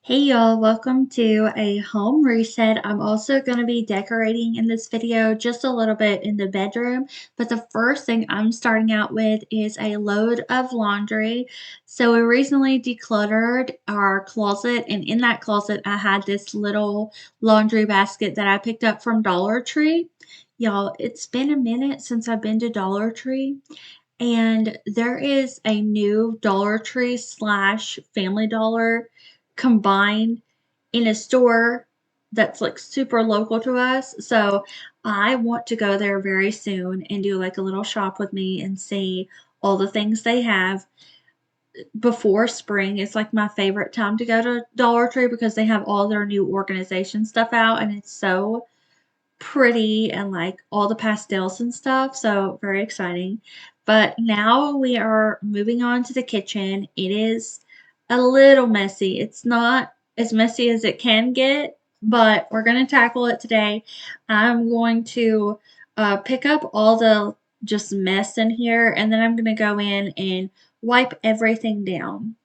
Hey y'all, welcome to a home reset. I'm also going to be decorating in this video just a little bit in the bedroom, but the first thing I'm starting out with is a load of laundry. So we recently decluttered our closet, and in that closet I had this little laundry basket that I picked up from Dollar Tree. Y'all, it's been a minute since I've been to Dollar Tree, and there is a new Dollar Tree slash Family Dollar combined in a store that's like super local to us. So I want to go there very soon and do like a little shop with me and see all the things they have before spring. It's like my favorite time to go to Dollar Tree because they have all their new organization stuff out, and it's so pretty and like all the pastels and stuff. So very exciting. But now we are moving on to the kitchen. It is a little messy. It's not as messy as it can get, but we're going to tackle it today. I'm going to pick up all the just mess in here, and then I'm going to go in and wipe everything down.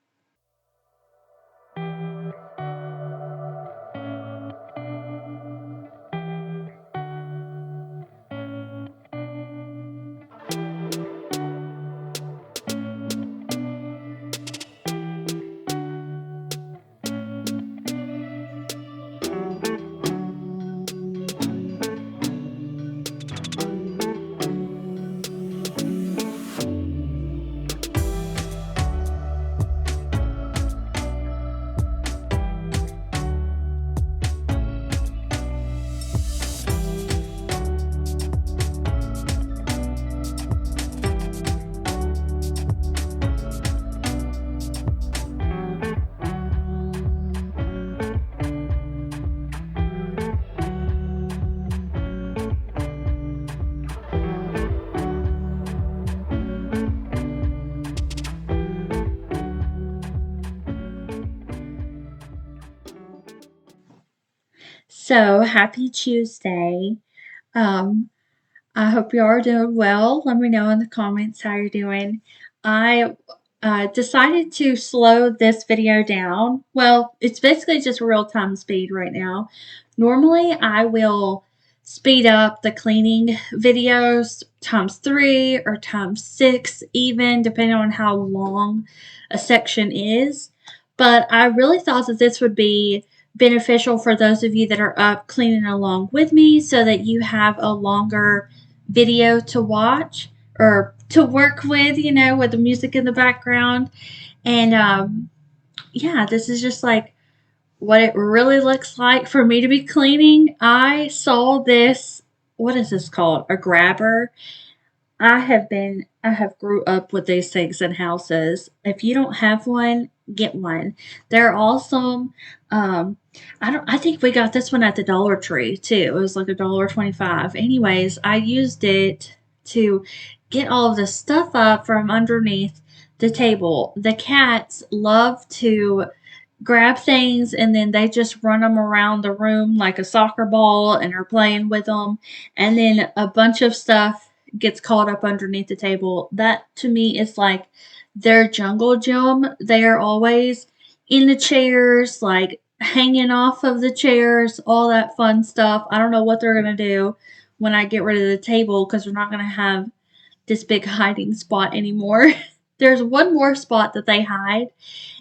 So happy Tuesday. Um, I hope you are doing well. Let me know in the comments how you're doing. I decided to slow this video down. Well, it's basically just real time speed right now. Normally, I will speed up the cleaning videos times 3 or times 6, even depending on how long a section is. But I really thought that this would be beneficial for those of you that are up cleaning along with me so that you have a longer video to watch or to work with, with the music in the background. And yeah, this is just like what it really looks like for me to be cleaning. I saw this, what is this called? A grabber. I have grew up with these things in houses. If you don't have one, get one. They're awesome. Um, I think we got this one at the Dollar Tree too. It was like $1.25. Anyways, I used it to get all of the stuff up from underneath the table. The cats love to grab things and then they just run them around the room like a soccer ball and are playing with them. And then a bunch of stuff gets caught up underneath the table. That to me is like their jungle gym. They are always in the chairs, like hanging off of the chairs, all that fun stuff. I don't know what they're going to do when I get rid of the table because we're not going to have this big hiding spot anymore. There's one more spot that they hide,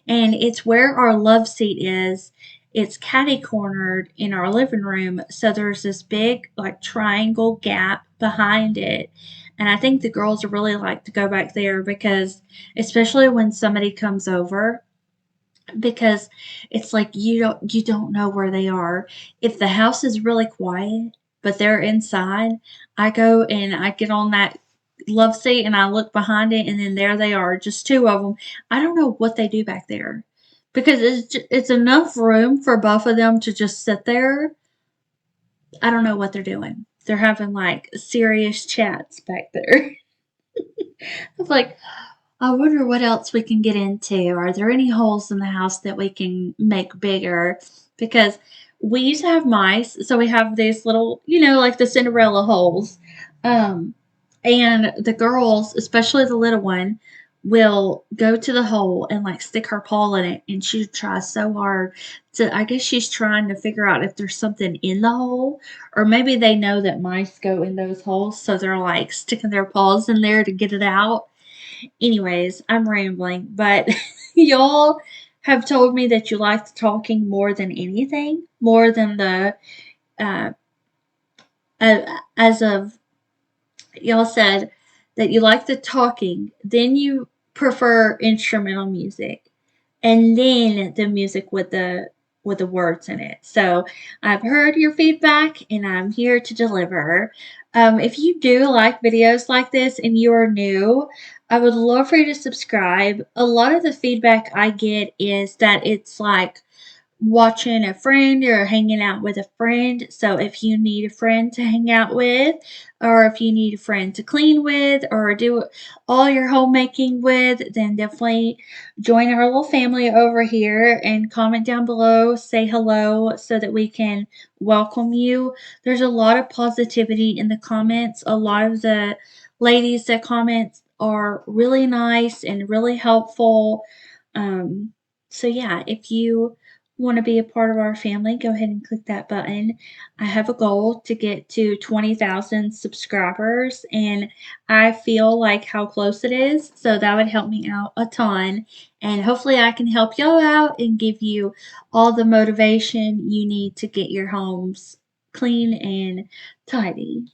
and it's where our love seat is. It's catty cornered in our living room, so there's this big like triangle gap behind it. And I think the girls really like to go back there because, especially when somebody comes over, because it's like you don't know where they are. If the house is really quiet, but they're inside, I go and I get on that love seat and I look behind it, and then there they are, just two of them. I don't know what they do back there because it's enough room for both of them to just sit there. I don't know what they're doing. They're having like serious chats back there. I was like, I wonder what else we can get into. Are there any holes in the house that we can make bigger? Because we used to have mice, so we have these little, like the Cinderella holes. Um, and the girls, especially the little one, will go to the hole and like stick her paw in it, and she tries so hard to, I guess she's trying to figure out if there's something in the hole, or maybe they know that mice go in those holes, so they're like sticking their paws in there to get it out. Anyways, I'm rambling, but y'all have told me that you like the talking more than anything, more than the uh, as of y'all said that you like the talking, then you prefer instrumental music, and then the music with the words in it. So I've heard your feedback, and I'm here to deliver. If you do like videos like this and you are new, I would love for you to subscribe. A lot of the feedback I get is that it's like watching a friend or hanging out with a friend. So if you need a friend to hang out with, or if you need a friend to clean with, or do all your homemaking with, then definitely join our little family over here and comment down below, say hello so that we can welcome you. There's a lot of positivity in the comments. A lot of the ladies that comment are really nice and really helpful. Um, so yeah, if you want to be a part of our family, go ahead and click that button. I have a goal to get to 20,000 subscribers, and I feel like how close it is. So that would help me out a ton. And hopefully, I can help y'all out and give you all the motivation you need to get your homes clean and tidy.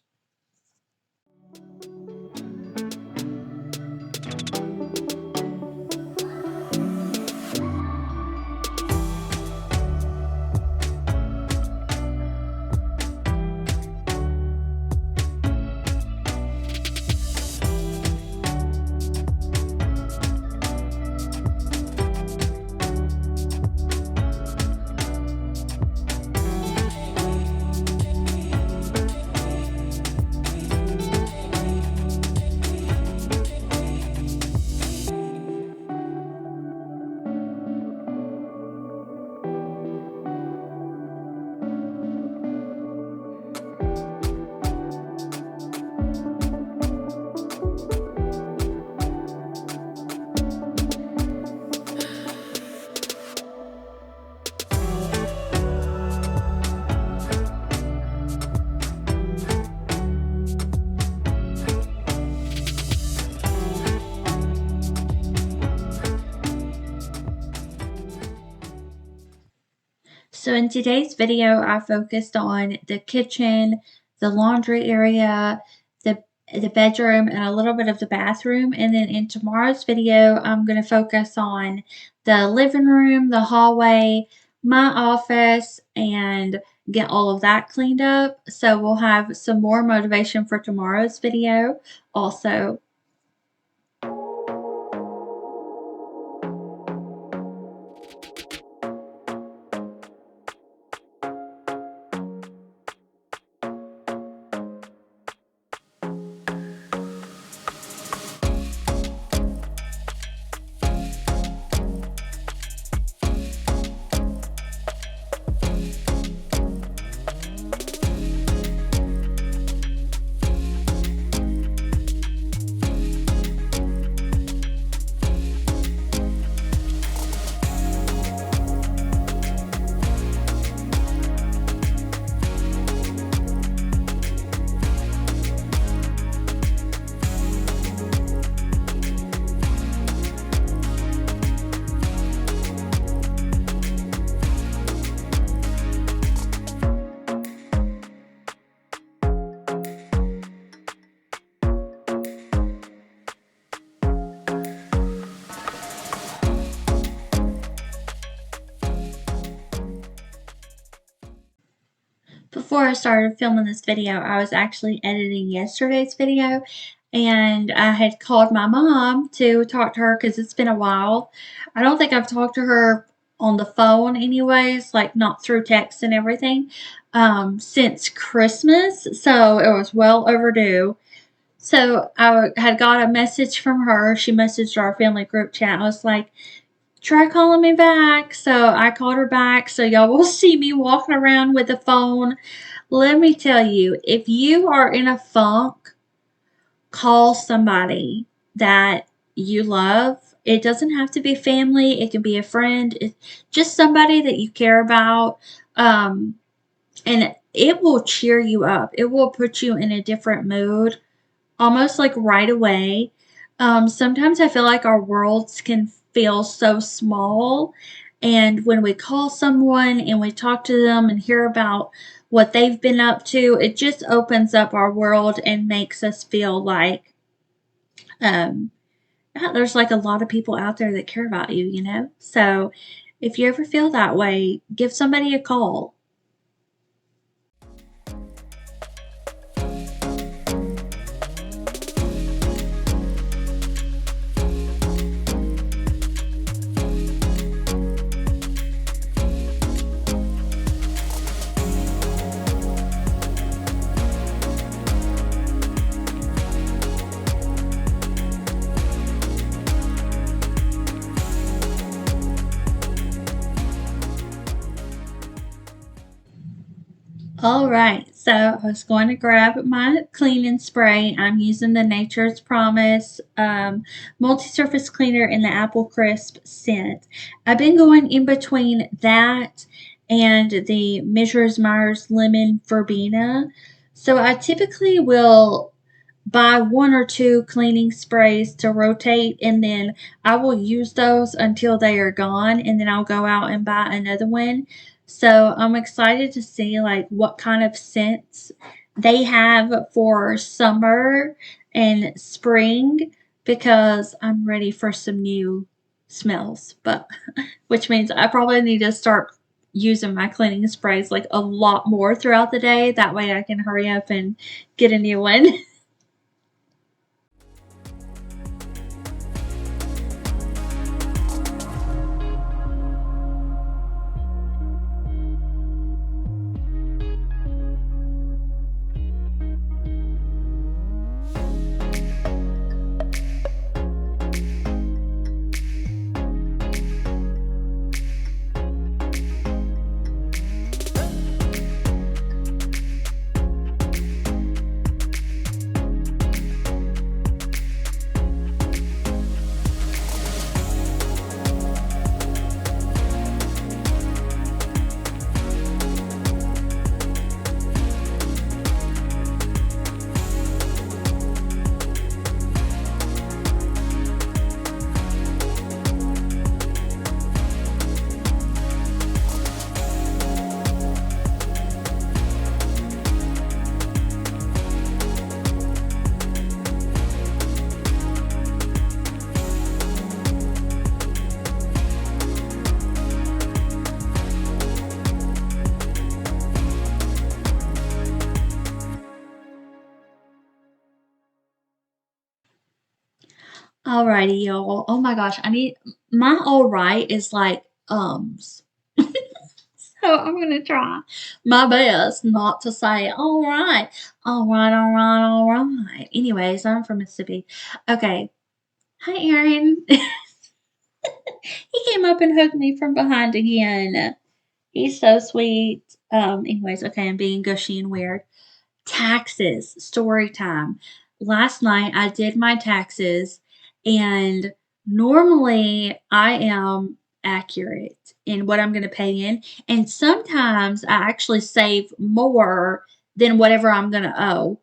So in today's video, I focused on the kitchen, the laundry area, the bedroom, and a little bit of the bathroom. And then in tomorrow's video, I'm going to focus on the living room, the hallway, my office, and get all of that cleaned up. So we'll have some more motivation for tomorrow's video also. Before I started filming this video, I was actually editing yesterday's video, and I had called my mom to talk to her because it's been a while. I don't think I've talked to her on the phone anyways, like not through text and everything, since Christmas, so it was well overdue. So I had got a message from her. She messaged our family group chat. I was like, try calling me back. So I called her back. So y'all will see me walking around with the phone. Let me tell you, if you are in a funk, call somebody that you love. It doesn't have to be family. It can be a friend. It's just somebody that you care about. Um, and it will cheer you up. It will put you in a different mood almost like right away. Sometimes I feel like our worlds can feel so small. And when we call someone and we talk to them and hear about what they've been up to, it just opens up our world and makes us feel like um, there's like a lot of people out there that care about you, you know? So if you ever feel that way, give somebody a call. All right, so I was going to grab my cleaning spray. I'm using the Nature's Promise multi-surface cleaner in the Apple Crisp scent. I've been going in between that and the Mrs. Meyer's Lemon Verbena. So I typically will buy one or two cleaning sprays to rotate, and then I will use those until they are gone, and then I'll go out and buy another one. So I'm excited to see like what kind of scents they have for summer and spring, because I'm ready for some new smells. But which means I probably need to start using my cleaning sprays like a lot more throughout the day. That way I can hurry up and get a new one. Alrighty, y'all. Oh my gosh, I need my all right is like ums. So I'm gonna try my best not to say all right, all right, all right, all right. Anyways, I'm from Mississippi. Okay. Hi, Aaron. He came up and hugged me from behind again. He's so sweet. Anyways, okay, I'm being gushy and weird. Taxes, story time. Last night I did my taxes, and normally I am accurate in what I'm going to pay in, and sometimes I actually save more than whatever I'm going to owe.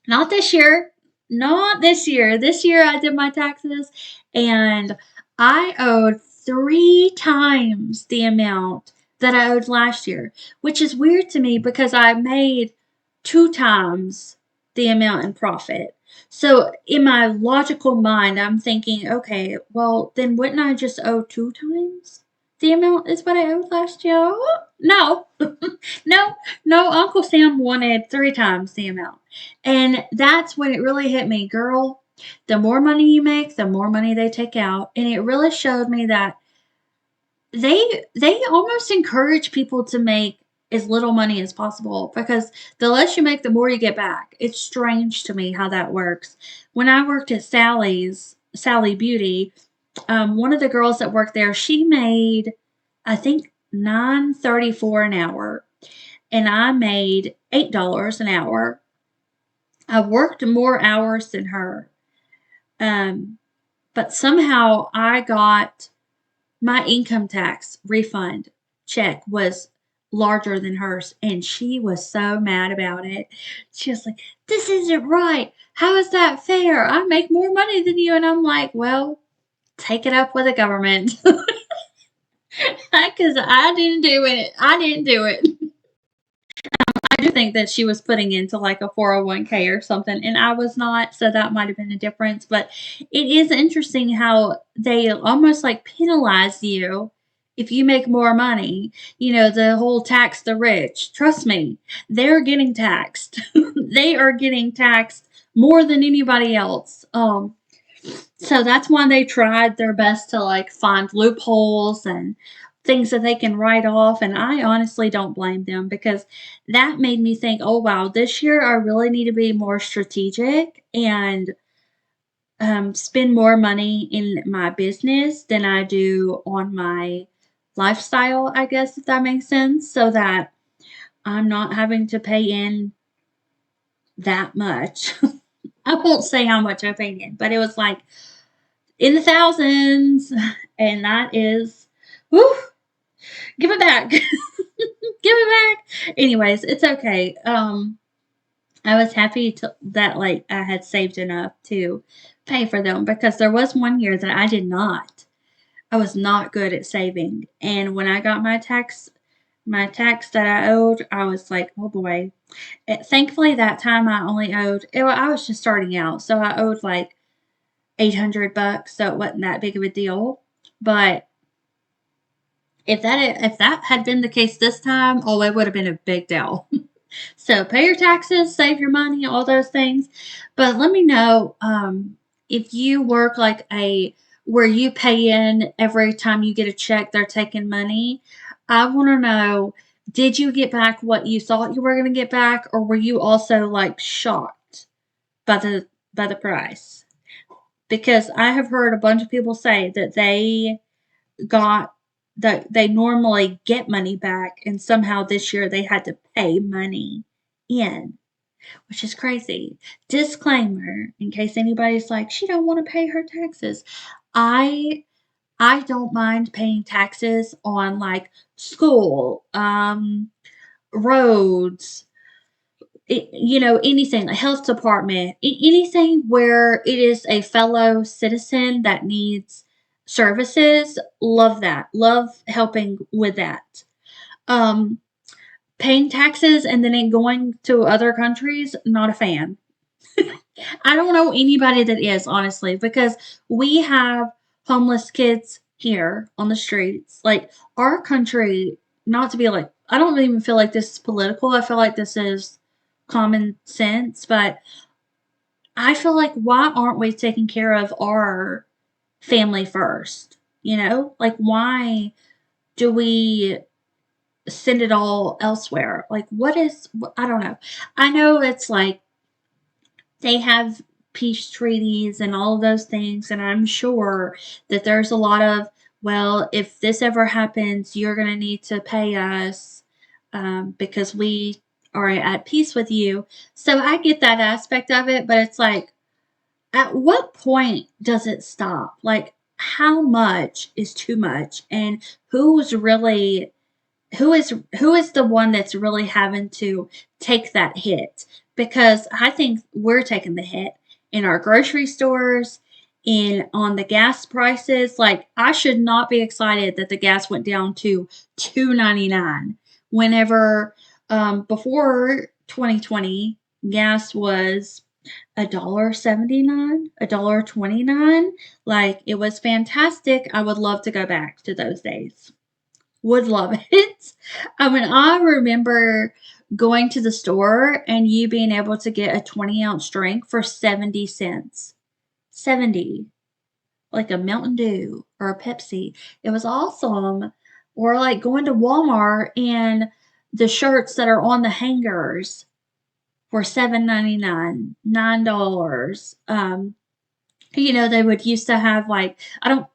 Not this year. Not this year. This year I did my taxes and I owed 3 times the amount that I owed last year, which is weird to me because I made 2 times the amount in profit. So in my logical mind, I'm thinking, okay, well, then wouldn't I just owe 2 times the amount is what I owed last year? No, no, no. Uncle Sam wanted 3 times the amount. And that's when it really hit me, girl. The more money you make, the more money they take out. And it really showed me that they almost encourage people to make as little money as possible, because the less you make, the more you get back. It's strange to me how that works. When I worked at Sally Beauty, one of the girls that worked there, she made, I think, 9.34 an hour, and I made $8 an hour. I worked more hours than her. Um, But somehow I got my income tax refund check was larger than hers, and she was so mad about it. She was like, "This isn't right. How is that fair? I make more money than you." And I'm like, "Well, take it up with the government." Because I didn't do it. I didn't do it. I do think that she was putting into like a 401k or something, and I was not, so that might have been a difference. But it is interesting how they almost like penalize you if you make more money. You know, the whole tax the rich. Trust me, they're getting taxed. They are getting taxed more than anybody else. So that's why they tried their best to like find loopholes and things that they can write off. And I honestly don't blame them, because that made me think, oh wow, this year I really need to be more strategic and spend more money in my business than I do on my lifestyle, I guess, if that makes sense, so that I'm not having to pay in that much. I won't say how much I paid in, but it was like in the thousands, and that is, whew, give it back. Give it back. Anyways, it's okay. I was happy that like I had saved enough to pay for them, because there was one year that I did not. I was not good at saving, and when I got my tax that I owed, I was like, oh boy. Thankfully, that time I only owed. I was just starting out, so I owed like $800, so it wasn't that big of a deal. But if that had been the case this time, oh, it would have been a big deal. So pay your taxes, save your money, all those things. But let me know if you work like where you pay in every time you get a check, they're taking money. I want to know, did you get back what you thought you were going to get back, or were you also like shocked by the price? Because I have heard a bunch of people say that got they normally get money back, and somehow this year they had to pay money in, which is crazy. Disclaimer, in case anybody's like, she don't want to pay her taxes. I I don't mind paying taxes on like school, roads, anything, like health department, anything where it is a fellow citizen that needs services. Love that. Love helping with that. Um, Paying taxes and then going to other countries, not a fan. I don't know anybody that is, honestly, because we have homeless kids here on the streets. Like, our country, not to be like, I don't even feel like this is political. I feel like this is common sense, but I feel like, why aren't we taking care of our family first? Like, why do we send it all elsewhere? Like, I don't know. I know it's like they have peace treaties and all of those things, and I'm sure that there's a lot of, well, if this ever happens, you're going to need to pay us because we are at peace with you. So I get that aspect of it, but it's like, at what point does it stop? Like, how much is too much, and who is the one that's really having to take that hit? Because I think we're taking the hit in our grocery stores, in on the gas prices. Like, I should not be excited that the gas went down to $2.99 whenever before 2020 gas was $1.79, $1.29. Like, it was fantastic. I would love to go back to those days. Would love it. I mean, I remember going to the store and you being able to get a 20-ounce drink for 70 cents. 70. Like a Mountain Dew or a Pepsi. It was awesome. Or like going to Walmart and the shirts that are on the hangers for $7.99, $9. They would used to have like,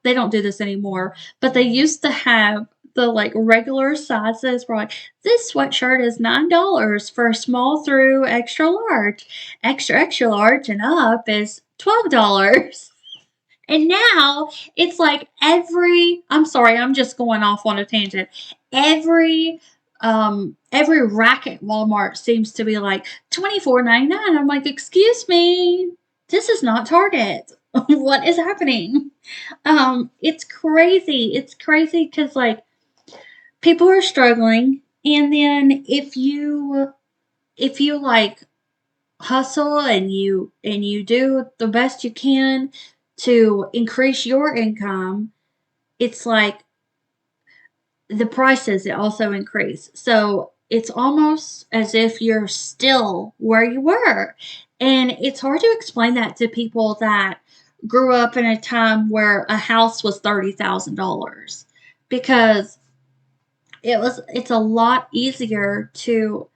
they don't do this anymore, but they used to have the like regular sizes for like, this sweatshirt is $9 for small through extra large. Extra large and up is $12. And now it's like I'm sorry, I'm just going off on a tangent. Every every rack at Walmart seems to be like $24.99. I'm like, excuse me, this is not Target. What is happening? It's crazy. It's crazy because like people are struggling, and then if you like hustle and you do the best you can to increase your income, it's like the prices also increase. So it's almost as if you're still where you were. And it's hard to explain that to people that grew up in a time where a house was $30,000 because it's a lot easier to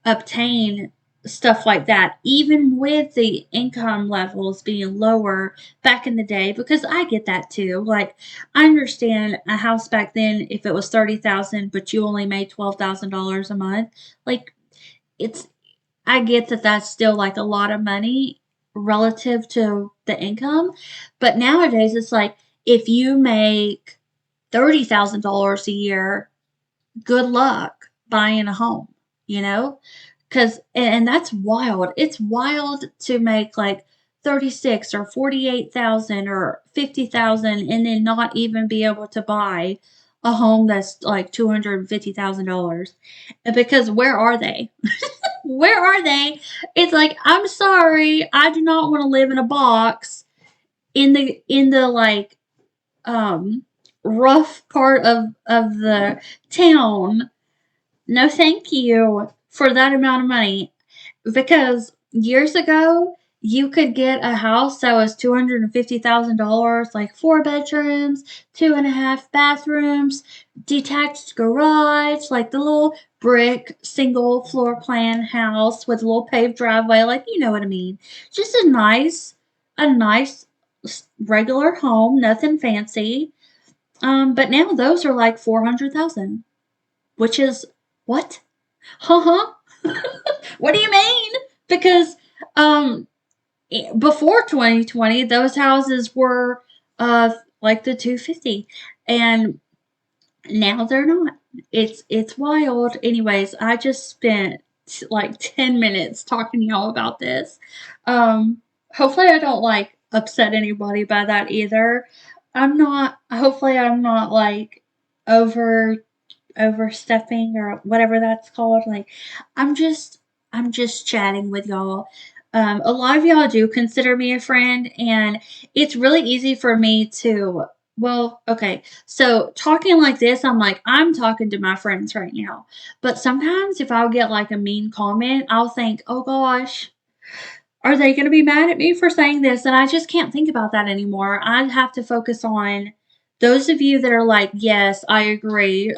obtain stuff like that, even with the income levels being lower back in the day, because I get that too. Like, I understand a house back then, if it was 30,000, but you only made $12,000 a month, like, it's, I get that that's still like a lot of money relative to the income. But nowadays, it's like, if you make $30,000 a year, good luck buying a home, you know? Cause and that's wild. It's wild to make like 36 or 48,000 or 50,000 and then not even be able to buy a home that's like $250,000. Because where are they? Where are they? It's like, I'm sorry, I do not want to live in a box in the like um rough part of the town. No, thank you for that amount of money. Because years ago, you could get a house that was $250,000, like 4 bedrooms, 2.5 bathrooms, detached garage, like the little brick single floor plan house with a little paved driveway, like you know what I mean. Just a nice regular home, nothing fancy. But now those are like 400,000, which is what? Huh? What do you mean? Because um before 2020, those houses were like the 250, and now they're not. It's wild. Anyways, I just spent like 10 minutes talking to y'all about this. Hopefully I don't like upset anybody by that either. Hopefully I'm not like over overstepping or whatever that's called. Like, I'm just I'm just chatting with y'all. A lot of y'all do consider me a friend, and it's really easy for me to. Well, okay. So talking like this, I'm like I'm talking to my friends right now. But sometimes if I'll get like a mean comment, I'll think, oh gosh, are they going to be mad at me for saying this? And I just can't think about that anymore. I have to focus on those of you that are like, yes, I agree.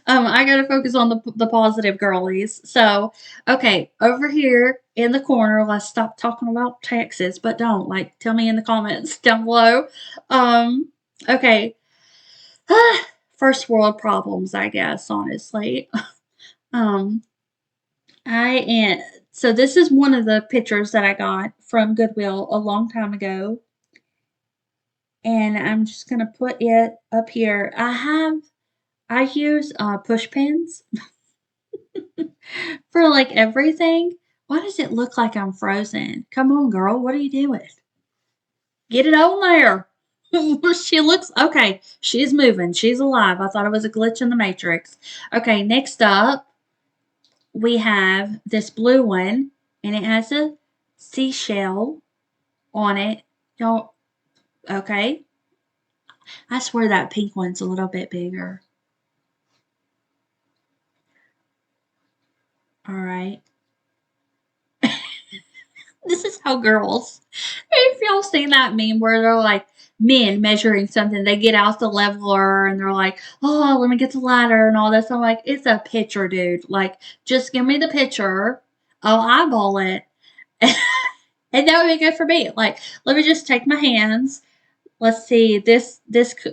I gotta focus on the positive girlies. So, okay, over here in the corner, let's stop talking about taxes, but don't like tell me in the comments down below. Um, okay, first world problems, I guess. Honestly, um, I am. So this is one of the pictures that I got from Goodwill a long time ago, and I'm just gonna put it up here. I use push pins for like everything. Why does it look like I'm frozen? Come on, girl. What are you doing? Get it on there. She looks okay. She's moving. She's alive. I thought it was a glitch in the matrix. Okay, next up, we have this blue one, and it has a seashell on it. Don't, okay. I swear that pink one's a little bit bigger. All right. This is how girls. If y'all seen that meme where they're like men measuring something, they get out the leveler and they're like, "Oh, let me get the ladder and all this." I'm like, "It's a picture, dude. Like, just give me the picture. I'll eyeball it, and that would be good for me. Like, let me just take my hands. Let's see. This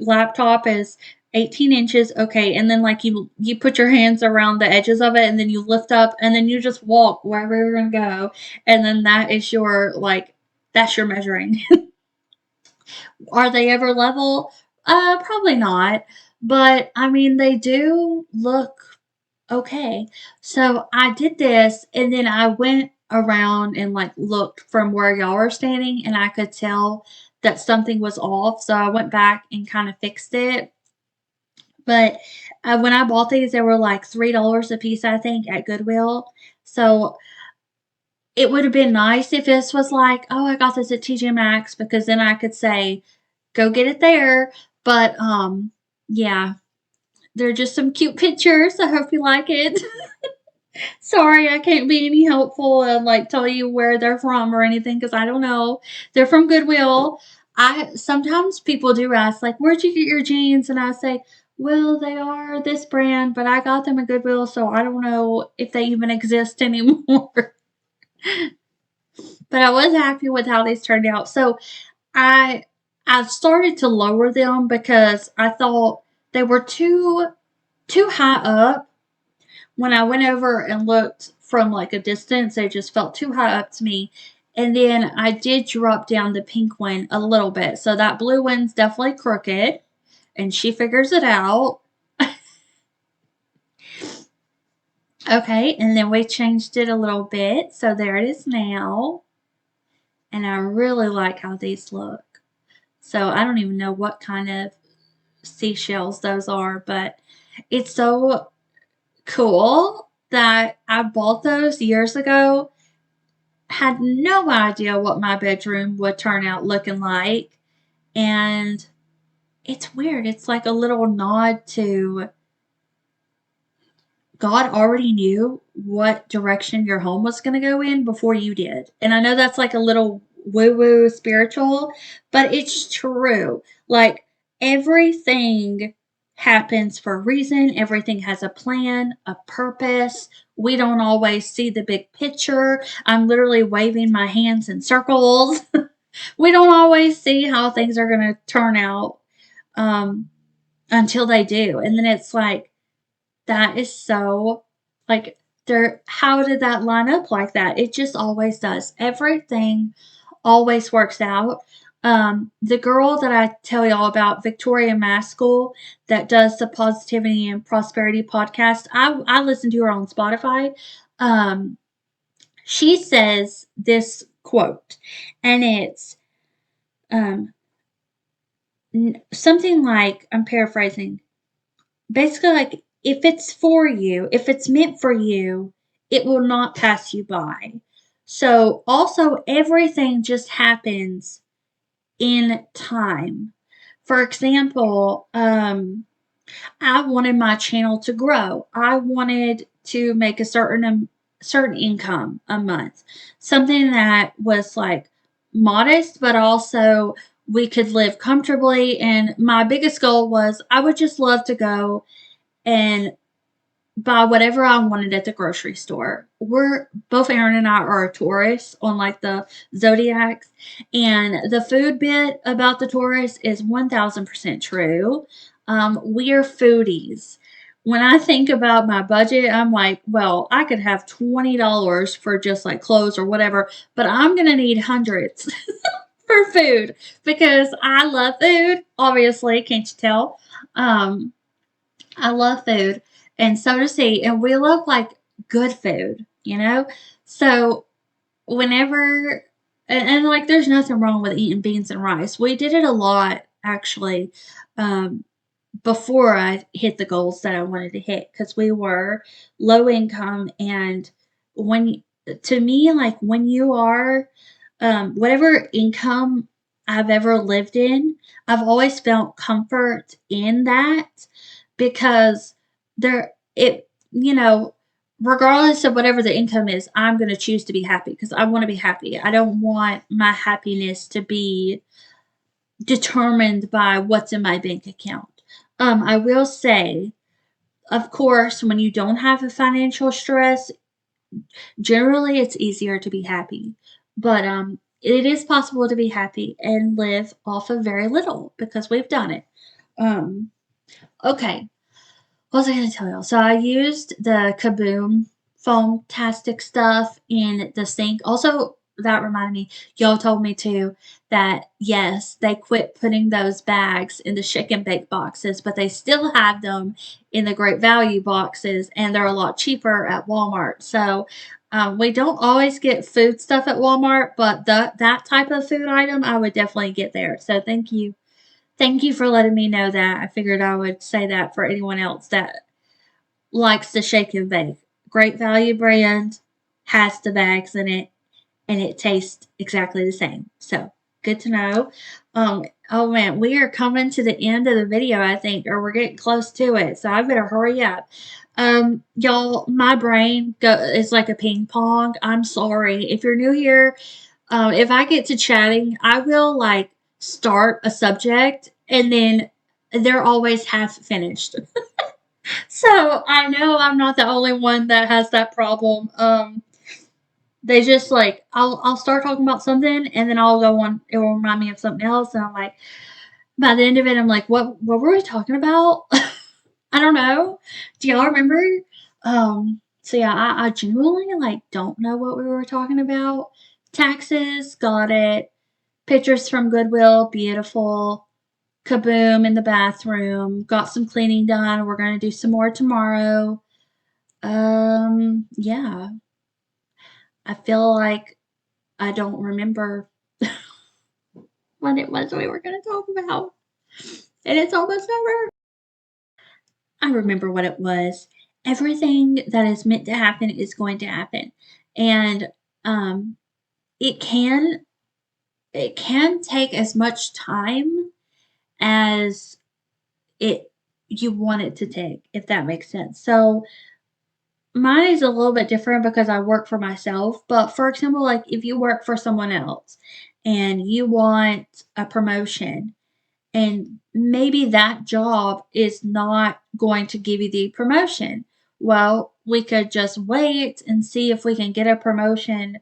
laptop is 18 inches. Okay, and then like you put your hands around the edges of it, and then you lift up, and then you just walk wherever you're gonna go, and then that is your like that's your measuring. Are they ever level? Probably not. But I mean, they do look okay. So I did this, and then I went around and like looked from where y'all were standing, and I could tell that something was off. So I went back and kind of fixed it. But when I bought these, they were like $3 a piece, I think, at Goodwill. So it would have been nice if this was like, oh, I got this at TJ Maxx, because then I could say, go get it there. But yeah, they're just some cute pictures. I hope you like it. Sorry, I can't be any helpful and like tell you where they're from or anything, because I don't know. They're from Goodwill. I sometimes people do ask like, where'd you get your jeans? And I say, well, they are this brand, but I got them at Goodwill, so I don't know if they even exist anymore. But I was happy with how these turned out. So I I started to lower them because I thought they were too high up. When I went over and looked from like a distance, they just felt too high up to me. And then I did drop down the pink one a little bit. So that blue one's definitely crooked, and she figures it out. Okay, and then we changed it a little bit. So there it is now. And I really like how these look. So I don't even know what kind of seashells those are, but it's so cool that I bought those years ago. Had no idea what my bedroom would turn out looking like. And it's weird. It's like a little nod to God already knew what direction your home was going to go in before you did. And I know that's like a little woo woo spiritual, but it's true. Like everything happens for a reason, everything has a plan, a purpose. We don't always see the big picture. I'm literally waving my hands in circles. We don't always see how things are going to turn out um, until they do. And then it's like, that is so like there how did that line up like that? It just always does. Everything always works out. The girl that I tell y'all about, Victoria Maskell, that does the Positivity and Prosperity podcast, I listen to her on Spotify. Um, she says this quote, and it's um, something like, I'm paraphrasing, basically like, if it's for you, if it's meant for you, it will not pass you by. So also everything just happens in time. For example, I wanted my channel to grow. I wanted to make a certain income a month, something that was like modest, but also we could live comfortably. And my biggest goal was I would just love to go and buy whatever I wanted at the grocery store. We're both Aaron and I are Taurus on like the zodiacs, and the food bit about the Taurus is 1000% true. We are foodies. When I think about my budget, I'm like, well, I could have $20 for just like clothes or whatever, but I'm gonna need hundreds for food because I love food. Obviously, can't you tell? Um, I love food, and so does he, and we love like good food, you know? So whenever, like, there's nothing wrong with eating beans and rice. We did it a lot actually, um, before I hit the goals that I wanted to hit, because we were low income. And when, to me, like when you are, whatever income I've ever lived in, I've always felt comfort in that, because you know, regardless of whatever the income is, I'm going to choose to be happy because I want to be happy. I don't want my happiness to be determined by what's in my bank account. I will say, of course, when you don't have a financial stress, generally it's easier to be happy. But it is possible to be happy and live off of very little because we've done it. Um, okay, what was I going to tell y'all? So I used the Kaboom foam-tastic stuff in the sink. Also, that reminded me, y'all told me too that yes, they quit putting those bags in the shake and bake boxes, but they still have them in the great value boxes, and they're a lot cheaper at Walmart. So we don't always get food stuff at Walmart, but that type of food item I would definitely get there. So thank you. Thank you for letting me know that. I figured I would say that for anyone else that likes to shake and bake. Great value brand, has the bags in it, and it tastes exactly the same. So good to know. Oh man, we are coming to the end of the video, I think, or we're getting close to it. So I better hurry up. Y'all, my brain is like a ping pong. I'm sorry. If you're new here, if I get to chatting, I will like start a subject and then they're always half finished. So I know I'm not the only one that has that problem. They just like I'll start talking about something and then I'll go on. It will remind me of something else, and I'm like, by the end of it, I'm like, what were we talking about? I don't know. Do y'all remember? So yeah, I genuinely like don't know what we were talking about. Taxes, got it. Pictures from Goodwill, beautiful. Kaboom in the bathroom. Got some cleaning done. We're gonna do some more tomorrow. Yeah. I feel like I don't remember what it was we were gonna talk about. And it's almost over. I remember what it was. Everything that is meant to happen is going to happen. And um it can it can take as much time as it you want it to take, if that makes sense. So mine is a little bit different because I work for myself. But for example, like if you work for someone else and you want a promotion, and maybe that job is not going to give you the promotion. Well, we could just wait and see if we can get a promotion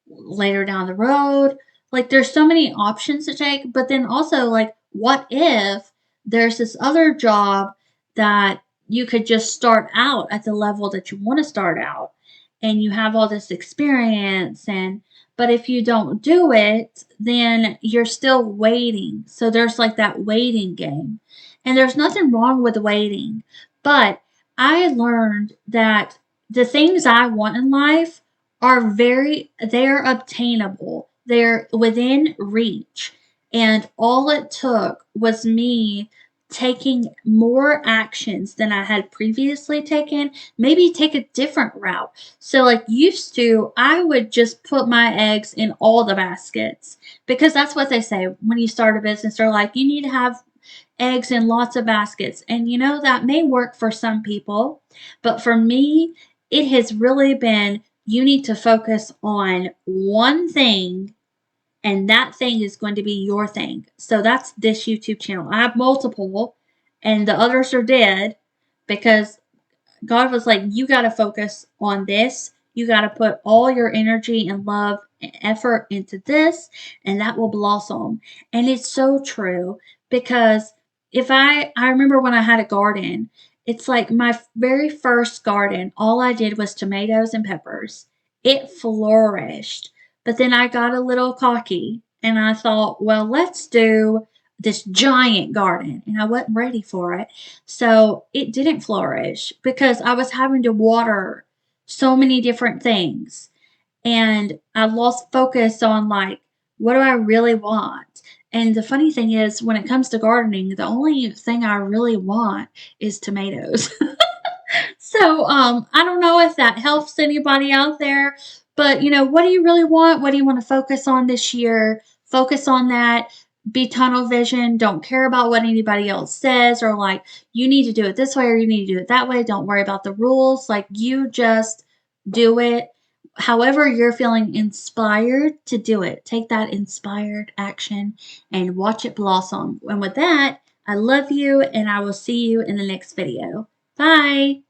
later down the road. Like there's so many options to take, but then also like what if there's this other job that you could just start out at the level that you want to start out and you have all this experience, and but if you don't do it, then you're still waiting. So there's like that waiting game. And there's nothing wrong with waiting, but I learned that the things I want in life they're obtainable. They're within reach. And all it took was me taking more actions than I had previously taken, maybe take a different route. So like used to, I would just put my eggs in all the baskets because that's what they say when you start a business. They're like, you need to have eggs in lots of baskets. And you know, that may work for some people, but for me, it has really been you need to focus on one thing, and that thing is going to be your thing. So that's this YouTube channel. I have multiple, and the others are dead because God was like, you got to focus on this. You got to put all your energy and love and effort into this, and that will blossom. And it's so true because I remember when I had a garden, it's like my very first garden, all I did was tomatoes and peppers. It flourished. But then I got a little cocky and I thought, well, let's do this giant garden. And I wasn't ready for it. So it didn't flourish because I was having to water so many different things. And I lost focus on like, what do I really want? And the funny thing is, when it comes to gardening, the only thing I really want is tomatoes. So, I don't know if that helps anybody out there, but you know, what do you really want? What do you want to focus on this year? Focus on that. Be tunnel vision. Don't care about what anybody else says or like, you need to do it this way or you need to do it that way. Don't worry about the rules. Like, you just do it however you're feeling inspired to do it. Take that inspired action and watch it blossom. And with that, I love you and I will see you in the next video. Bye.